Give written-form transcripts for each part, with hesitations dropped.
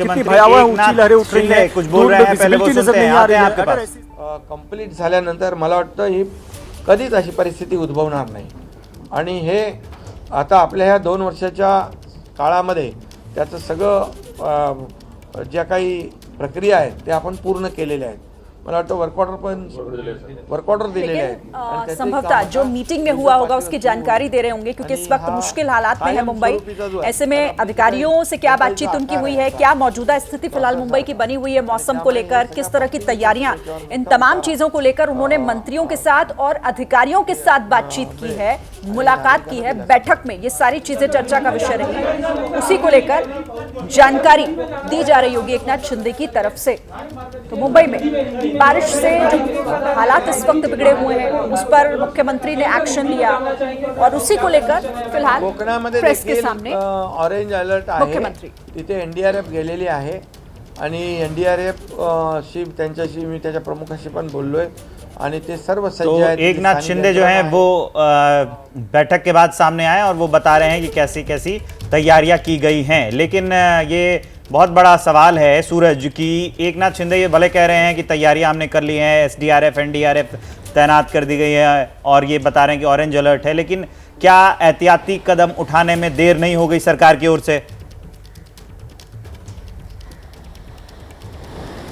कितनी भयावह ऊंची लहरें उठ रही हैं, कुछ बोल रहे हैं, पहले वो नजर सुनते नहीं हैं, आ आते रही हैं है। आपके अगर पास। ऐसी कंप्लीट झाल्यानंतर मला वाटतं ही कधीच अशी परिस्थिती उद्भवणार नाही आणि हे आता आपल्या ह्या 2 वर्षाच्या काळामध्ये त्याचं सगळं ज्या काही प्रक्रिया आहेत ते आपण पूर्ण केलेल्या आहेत. मला वाटतं वर्क ऑर्डर दिलेले आहेत. लेकिन संभवतः जो मीटिंग में हुआ होगा उसकी जानकारी दे रहे होंगे, क्योंकि इस वक्त मुश्किल हालात में है मुंबई। ऐसे में अधिकारियों से क्या बातचीत उनकी हुई है, क्या मौजूदा स्थिति फिलहाल मुंबई की बनी हुई है मौसम को लेकर, किस तरह की तैयारियां, इन तमाम चीजों को लेकर उन्होंने मंत्रियों के साथ और अधिकारियों के साथ बातचीत की है, मुलाकात की है, बैठक में ये सारी चीजें चर्चा का विषय रही। उसी को लेकर जानकारी दी जा रही होगी एकनाथ शिंदे की तरफ से। तो मुंबई में बारिश से जो हालात इस वक्त बिगड़े हुए हैं उस पर मुख्यमंत्री ने एक्शन लिया और उसी को लेकर फिलहाल कोकणामध्ये प्रेस के देखील सामने ऑरेंज अलर्ट आहे. मुख्यमंत्री तिथे एनडीआरएफ गेलेली आहे आणि एनडीआरएफ शी त्यांच्याशी मी त्याच्या प्रमुखाशी पण बोललोय आणि ते सर्व तो सज्ज आहेत. एकनाथ शिंदे जो हैं वो बैठक के बाद सामने आए और वो बता रहे हैं कि कैसी कैसी तैयारियां की गई हैं। लेकिन ये बहुत बड़ा सवाल है सूरज कि एकनाथ शिंदे ये भले कह रहे हैं कि तैयारियां हमने कर ली हैं, एसडीआरएफ एनडीआरएफ तैनात कर दी गई है और ये बता रहे हैं कि ऑरेंज अलर्ट है, लेकिन क्या एहतियाती कदम उठाने में देर नहीं हो गई सरकार की ओर से?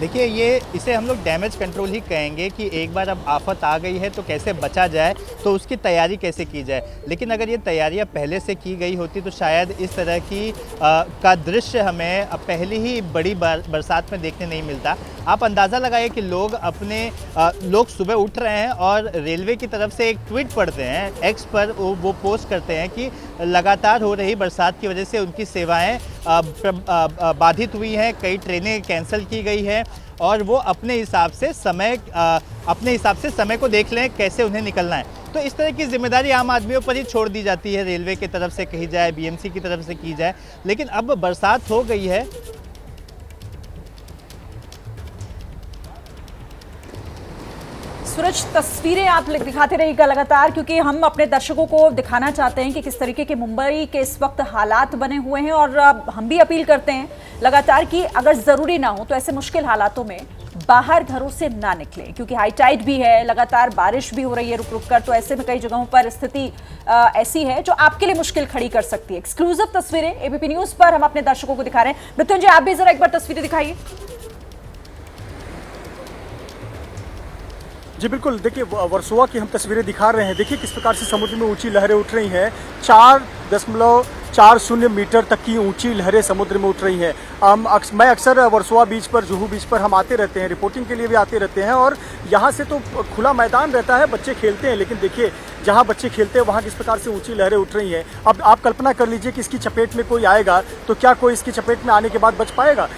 देखिए, ये इसे हम लोग डैमेज कंट्रोल ही कहेंगे कि एक बार अब आफत आ गई है तो कैसे बचा जाए, तो उसकी तैयारी कैसे की जाए। लेकिन अगर ये तैयारियां पहले से की गई होती तो शायद इस तरह की का दृश्य हमें पहली ही बड़ी बरसात में देखने नहीं मिलता। आप अंदाज़ा लगाइए कि लोग सुबह उठ रहे हैं और रेलवे की तरफ से एक ट्वीट पढ़ते हैं, एक्स पर वो पोस्ट करते हैं कि लगातार हो रही बरसात की वजह से उनकी सेवाएं बाधित हुई हैं, कई ट्रेनें कैंसिल की गई है और वो अपने हिसाब से समय को देख लें कैसे उन्हें निकलना है। तो इस तरह की जिम्मेदारी आम आदमियों पर ही छोड़ दी जाती है, रेलवे की तरफ से कही जाए, बीएमसी की तरफ से की जाए। लेकिन अब बरसात हो गई है। सूरज, तस्वीरें आप दिखाते रहिएगा लगातार, क्योंकि हम अपने दर्शकों को दिखाना चाहते हैं कि किस तरीके के मुंबई के इस वक्त हालात बने हुए हैं। और हम भी अपील करते हैं लगातार कि अगर ज़रूरी ना हो तो ऐसे मुश्किल हालातों में बाहर घरों से ना निकलें, क्योंकि हाई टाइड भी है, लगातार बारिश भी हो रही है रुक रुक कर। तो ऐसे में कई जगहों पर स्थिति ऐसी है जो आपके लिए मुश्किल खड़ी कर सकती है। एक्सक्लूसिव तस्वीरें एबीपी न्यूज़ पर हम अपने दर्शकों को दिखा रहे हैं। मृत्युंजय, आप भी जरा एक बार तस्वीरें दिखाइए। जी बिल्कुल, देखिए वर्सोवा की हम तस्वीरें दिखा रहे हैं। देखिए किस प्रकार से समुद्र में ऊंची लहरें उठ रही हैं। 4.40 मीटर तक की ऊंची लहरें समुद्र में उठ रही हैं। मैं अक्सर वर्सोवा बीच पर, जुहू बीच पर हम आते रहते हैं, रिपोर्टिंग के लिए भी आते रहते हैं और यहाँ से तो खुला मैदान रहता है, बच्चे खेलते हैं, लेकिन देखिए जहाँ बच्चे खेलते हैं वहाँ किस प्रकार से ऊंची लहरें उठ रही हैं। अब आप कल्पना कर लीजिए कि इसकी चपेट में कोई आएगा तो क्या कोई इसकी चपेट में आने के बाद बच पाएगा?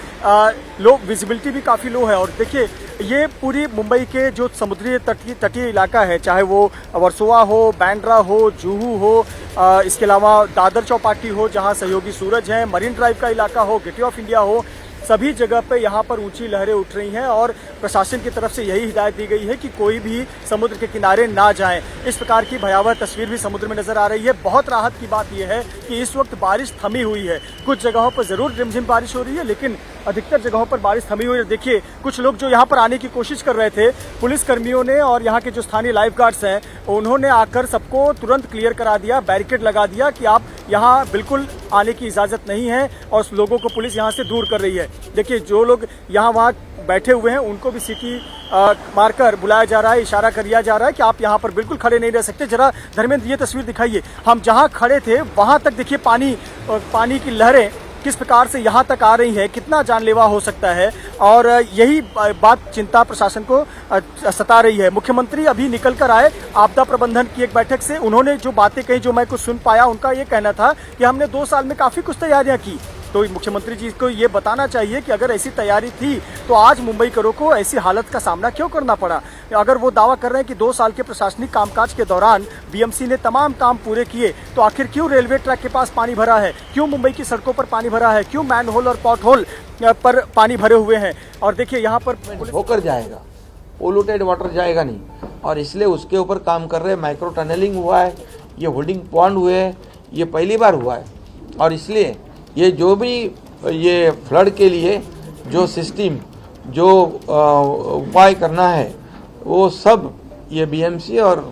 विजिबिलिटी भी काफ़ी लो है। और देखिए ये पूरी मुंबई के जो समुद्री तटीय इलाका है, चाहे वो वर्सोवा हो, बांद्रा हो, जुहू हो, इसके अलावा दादर चौपाटी हो जहां सहयोगी सूरज है, मरीन ड्राइव का इलाका हो, गेटवे ऑफ इंडिया हो, सभी जगह पे यहाँ पर ऊंची लहरें उठ रही हैं और प्रशासन की तरफ से यही हिदायत दी गई है कि कोई भी समुद्र के किनारे ना जाएं। इस प्रकार की भयावह तस्वीर भी समुद्र में नजर आ रही है। बहुत राहत की बात यह है कि इस वक्त बारिश थमी हुई है। कुछ जगहों पर जरूर रिमझिम बारिश हो रही है, लेकिन अधिकतर जगहों पर बारिश थमी हुई है। देखिए कुछ लोग जो यहाँ पर आने की कोशिश कर रहे थे, पुलिस कर्मियों ने और यहाँ के जो स्थानीय लाइफ गार्ड्स हैं उन्होंने आकर सबको तुरंत क्लियर करा दिया, बैरिकेड लगा दिया कि आप यहाँ बिल्कुल आने की इजाज़त नहीं है और लोगों को पुलिस यहाँ से दूर कर रही है। देखिए जो लोग यहाँ वहाँ बैठे हुए हैं उनको भी सीटी मारकर बुलाया जा रहा है, इशारा किया जा रहा है कि आप यहाँ पर बिल्कुल खड़े नहीं रह सकते। जरा धर्मेंद्र ये तस्वीर दिखाइए, हम जहाँ खड़े थे वहाँ तक देखिए पानी की लहरें किस प्रकार से यहाँ तक आ रही है, कितना जानलेवा हो सकता है। और यही बात चिंता प्रशासन को सता रही है। मुख्यमंत्री अभी निकल कर आए आपदा प्रबंधन की एक बैठक से, उन्होंने जो बातें कही जो मैं कुछ सुन पाया, उनका ये कहना था कि हमने 2 साल में काफ़ी कुछ तैयारियां की। तो मुख्यमंत्री जी को ये बताना चाहिए कि अगर ऐसी तैयारी थी तो आज मुंबईकरों को ऐसी हालत का सामना क्यों करना पड़ा। अगर वो दावा कर रहे हैं कि 2 साल के प्रशासनिक कामकाज के दौरान बीएमसी ने तमाम काम पूरे किए, तो आखिर क्यों रेलवे ट्रैक के पास पानी भरा है, क्यों मुंबई की सड़कों पर पानी भरा है, क्यों मैन होल और पॉट होल पर पानी भरे हुए हैं। और देखिए यहाँ पर होकर जाएगा, पोल्यूटेड वाटर जाएगा नहीं, और इसलिए उसके ऊपर काम कर रहे हैं। माइक्रो टनलिंग हुआ है, ये होल्डिंग पॉन्ड हुए हैं, ये पहली बार हुआ है। और इसलिए ये जो भी ये फ्लड के लिए जो सिस्टम जो उपाय करना है वो सब ये बीएमसी और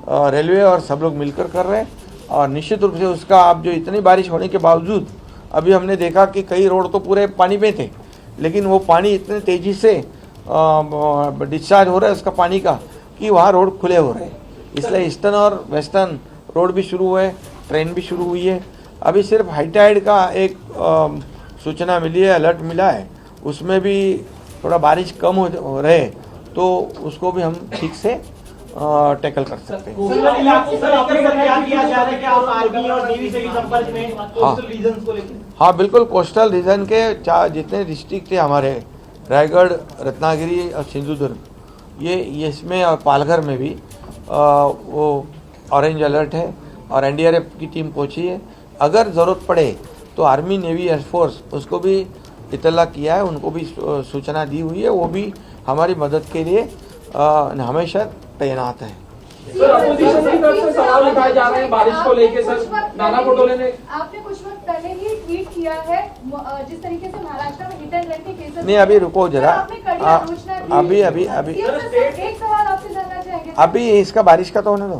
रेलवे और सब लोग मिलकर कर रहे हैं। और निश्चित रूप से उसका अब जो इतनी बारिश होने के बावजूद अभी हमने देखा कि कई रोड तो पूरे पानी में थे, लेकिन वो पानी इतने तेज़ी से डिस्चार्ज हो रहा है उसका पानी का कि वहाँ रोड खुले हो रहे हैं। इसलिए ईस्टर्न और वेस्टर्न रोड भी शुरू हुए, ट्रेन भी शुरू हुई है। अभी सिर्फ हाई टाइड का एक सूचना मिली है, अलर्ट मिला है, उसमें भी थोड़ा बारिश कम हो रहे तो उसको भी हम ठीक से टैकल कर सकते हैं। हाँ बिल्कुल, कोस्टल रीजन के जितने डिस्ट्रिक्ट थे हमारे, रायगढ़, रत्नागिरी और सिंधुदुर्ग, ये इसमें और पालघर में भी वो ऑरेंज अलर्ट है और एनडीआरएफ की टीम पहुंची है। अगर ज़रूरत पड़े तो आर्मी, नेवी, एयरफोर्स उसको भी इतला किया है, उनको भी सूचना दी हुई है, वो भी हमारी मदद के लिए हमेशा तैनात है। सर, अपोजिशन की तरफ से सवाल उठाए जा रहे हैं बारिश को लेकर। सर, नाना पटोले ने आपने कुछ वक्त पहले ही ट्वीट किया है जिस तरीके से महाराष्ट्र में हिट एंड रन के केसेस। नहीं, अभी रुको जरा, अभी एक सवाल आपसे जानना चाहेंगे। अभी इसका बारिश का तो होने दो।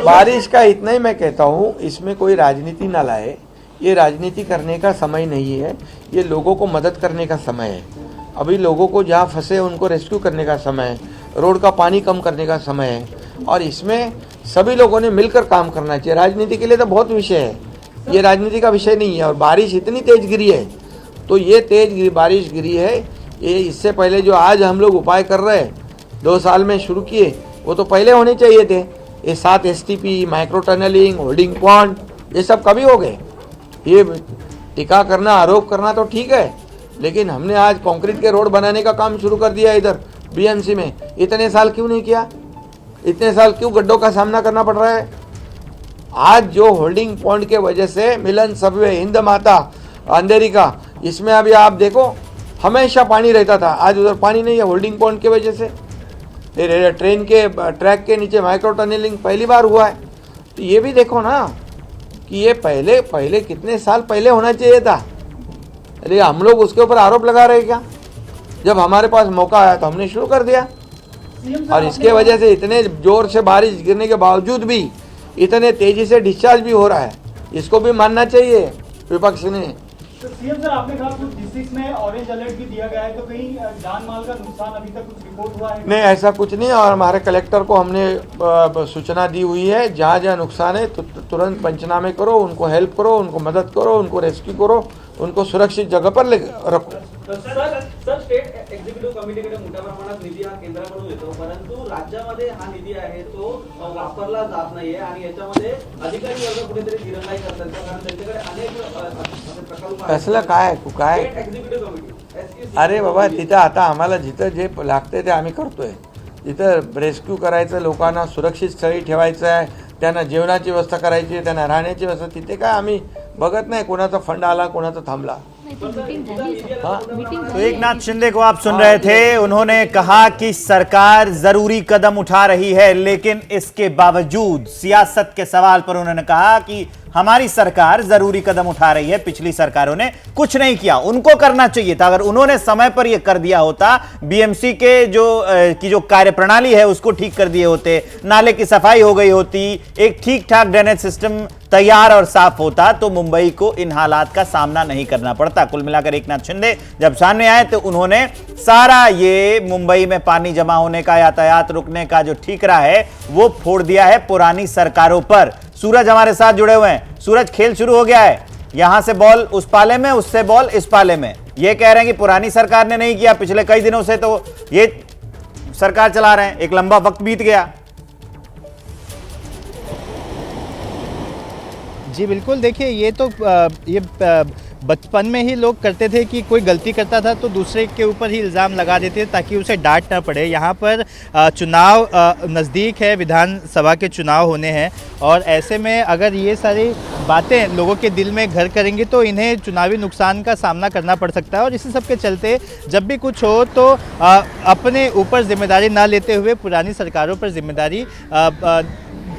बारिश का इतना ही मैं कहता हूँ, इसमें कोई राजनीति ना लाए। ये राजनीति करने का समय नहीं है, ये लोगों को मदद करने का समय है। अभी लोगों को जहाँ फंसे उनको रेस्क्यू करने का समय है, रोड का पानी कम करने का समय है, और इसमें सभी लोगों ने मिलकर काम करना चाहिए। राजनीति के लिए तो बहुत विषय है, ये राजनीति का विषय नहीं है। और बारिश इतनी तेज गिरी है, तो ये तेज बारिश गिरी है, ये इससे पहले जो आज हम लोग उपाय कर रहे हैं 2 साल में शुरू किए, वो तो पहले होने चाहिए थे। ये 7 STP, micro tunnelling, holding pond, ये सब कभी हो गए। ये टीका करना, आरोप करना तो ठीक है, लेकिन हमने आज कंक्रीट के रोड बनाने का काम शुरू कर दिया इधर बीएमसी में। इतने साल क्यों नहीं किया? इतने साल क्यों गड्ढों का सामना करना पड़ रहा है? आज जो होल्डिंग पॉइंट के वजह से मिलन सबवे, हिंद माता, अंधेरी का, इसमें अभी आप देखो हमेशा पानी रहता था, आज उधर पानी नहीं है होल्डिंग पॉइंट की वजह से। ट्रेन के ट्रैक के नीचे माइक्रो टनलिंग पहली बार हुआ है। तो ये भी देखो ना कि ये पहले कितने साल पहले होना चाहिए था। अरे हम लोग उसके ऊपर आरोप लगा रहे क्या? जब हमारे पास मौका आया तो हमने शुरू कर दिया, और इसके वजह से इतने जोर से बारिश गिरने के बावजूद भी इतने तेजी से डिस्चार्ज भी हो रहा है। इसको भी मानना चाहिए विपक्ष ने। तो सीएम सर, आपने कहा कुछ डिस्ट्रिक्ट में ऑरेंज अलर्ट भी दिया गया है, तो कहीं जान माल का नुकसान अभी तक कुछ रिपोर्ट हुआ है? नहीं, ऐसा कुछ नहीं, और हमारे कलेक्टर को हमने सूचना दी हुई है, जहाँ जहाँ नुकसान है तो तुरंत पंचनामे करो, उनको हेल्प करो, उनको मदद करो, उनको रेस्क्यू करो, उनको सुरक्षित जगह पर रखो। सर, स्टेट एक्झिक्युटिव्ह कमिटीकडे मोठ्या प्रमाणात निधी हा केंद्राकडून येतो, परंतु राज्यामध्ये हा निधी आहे तो वापरला जात नाहीये, आणि याच्यामध्ये अधिकारी वर्ग कुठेतरी दिरंगाई करतात, कारण त्यांच्याकडे अनेक प्रकल्प आहेत। कसलं काय स्टेट एक्झिक्युटिव्ह कमिटी, अरे बाबा, तिथं आता आम्हाला जिथं जे लागते ते आम्ही करतोय। तिथं रेस्क्यू करायचं, लोकांना सुरक्षित स्थळी ठेवायचं आहे, त्यांना जेवणाची व्यवस्था करायची आहे, त्यांना राहण्याची व्यवस्था, तिथे काय आम्ही बगत नहीं कोणाचा फंड आला, कोणाचा थांबला। तो एकनाथ शिंदे को आप सुन रहे थे, उन्होंने कहा कि सरकार जरूरी कदम उठा रही है, लेकिन इसके बावजूद सियासत के सवाल पर उन्होंने कहा कि हमारी सरकार जरूरी कदम उठा रही है, पिछली सरकारों ने कुछ नहीं किया, उनको करना चाहिए था। अगर उन्होंने समय पर यह कर दिया होता, बीएमसी के जो कार्यप्रणाली है उसको ठीक कर दिए होते, नाले की सफाई हो गई होती, एक ठीक ठाक ड्रेनेज सिस्टम तैयार और साफ होता, तो मुंबई को इन हालात का सामना नहीं करना पड़ता। कुल मिलाकर एकनाथ शिंदे जब सामने आए तो उन्होंने सारा ये मुंबई में पानी जमा होने का, यातायात रुकने का जो ठीकरा है वो फोड़ दिया है पुरानी सरकारों पर। सूरज हमारे साथ जुड़े हुए हैं। सूरज, खेल शुरू हो गया है, यहां से बॉल उस पाले में, उससे बॉल इस पाले में। ये कह रहे हैं कि पुरानी सरकार ने नहीं किया, पिछले कई दिनों से तो ये सरकार चला रहे हैं, एक लंबा वक्त बीत गया। जी बिल्कुल, देखिए ये तो बचपन में ही लोग करते थे कि कोई गलती करता था तो दूसरे के ऊपर ही इल्ज़ाम लगा देते थे ताकि उसे डांट ना पड़े। यहाँ पर चुनाव नज़दीक है, विधानसभा के चुनाव होने हैं, और ऐसे में अगर ये सारी बातें लोगों के दिल में घर करेंगे तो इन्हें चुनावी नुकसान का सामना करना पड़ सकता है। और इसी सब के चलते जब भी कुछ हो तो अपने ऊपर जिम्मेदारी ना लेते हुए पुरानी सरकारों पर जिम्मेदारी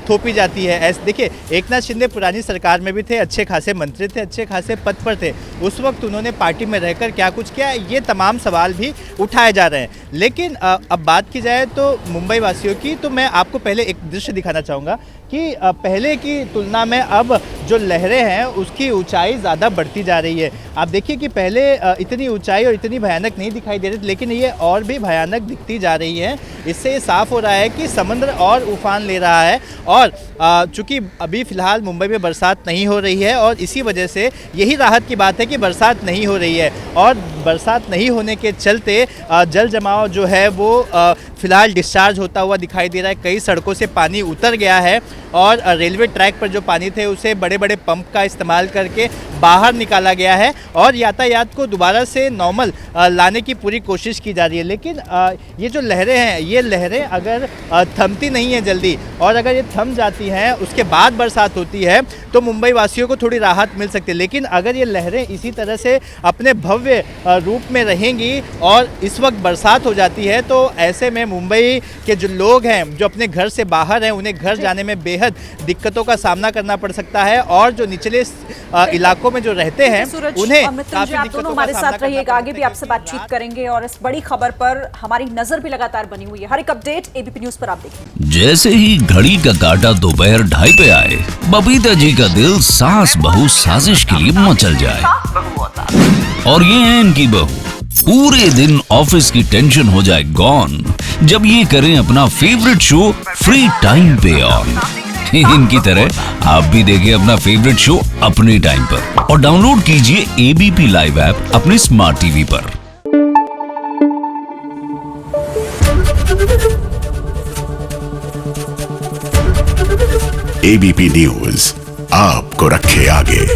थोपी जाती है। ऐसे देखिए, एकनाथ शिंदे पुरानी सरकार में भी थे, अच्छे खासे मंत्री थे, अच्छे खासे पद पर थे, उस वक्त उन्होंने पार्टी में रहकर क्या कुछ किया, ये तमाम सवाल भी उठाए जा रहे हैं। लेकिन अब बात की जाए तो मुंबई वासियों की, तो मैं आपको पहले एक दृश्य दिखाना चाहूँगा कि पहले की तुलना में अब जो लहरें हैं उसकी ऊंचाई ज़्यादा बढ़ती जा रही है। आप देखिए कि पहले इतनी ऊंचाई और इतनी भयानक नहीं दिखाई दे रही थी, लेकिन ये और भी भयानक दिखती जा रही है। इससे ये साफ हो रहा है कि समुद्र और उफान ले रहा है, और चूँकि अभी फ़िलहाल मुंबई में बरसात नहीं हो रही है, और इसी वजह से यही राहत की बात है कि बरसात नहीं हो रही है, और बरसात नहीं होने के चलते जल जमाव जो है वो फ़िलहाल डिस्चार्ज होता हुआ दिखाई दे रहा है। कई सड़कों से पानी उतर गया है, और रेलवे ट्रैक पर जो पानी थे उसे बड़े बड़े पंप का इस्तेमाल करके बाहर निकाला गया है, और यातायात को दोबारा से नॉर्मल लाने की पूरी कोशिश की जा रही है। लेकिन ये जो लहरें हैं, ये लहरें अगर थमती नहीं हैं जल्दी, और अगर ये थम जाती हैं उसके बाद बरसात होती है, तो मुंबई वासियों को थोड़ी राहत मिल सकती है। लेकिन अगर ये लहरें इसी तरह से अपने भव्य रूप में रहेंगी और इस वक्त बरसात हो जाती है, तो ऐसे में मुंबई के जो लोग हैं जो अपने घर से बाहर हैं, उन्हें घर जाने में बेहद दिक्कतों का सामना करना पड़ सकता है, और जो निचले इलाकों में जो रहते हैं उन्हें काफी आप दोनों दिक्कतों का हमारे सामना साथ रहिएगा, करना आगे भी आपसे बातचीत करेंगे, और इस बड़ी खबर पर हमारी नजर भी लगातार बनी हुई है। हर एक अपडेट एबीपी न्यूज पर आप देखें। जैसे ही घड़ी का काटा दोपहर 2:30 पे आए, बबीता जी का दिल सास बहू साजिश के लिए मचल जाए, और ये है इनकी बहू। पूरे दिन ऑफिस की टेंशन हो जाए गॉन जब ये करें अपना फेवरेट शो फ्री टाइम पे ऑन। इनकी तरह आप भी देखें अपना फेवरेट शो अपने टाइम पर, और डाउनलोड कीजिए एबीपी लाइव ऐप अपने स्मार्ट टीवी पर। एबीपी न्यूज आपको रखे आगे।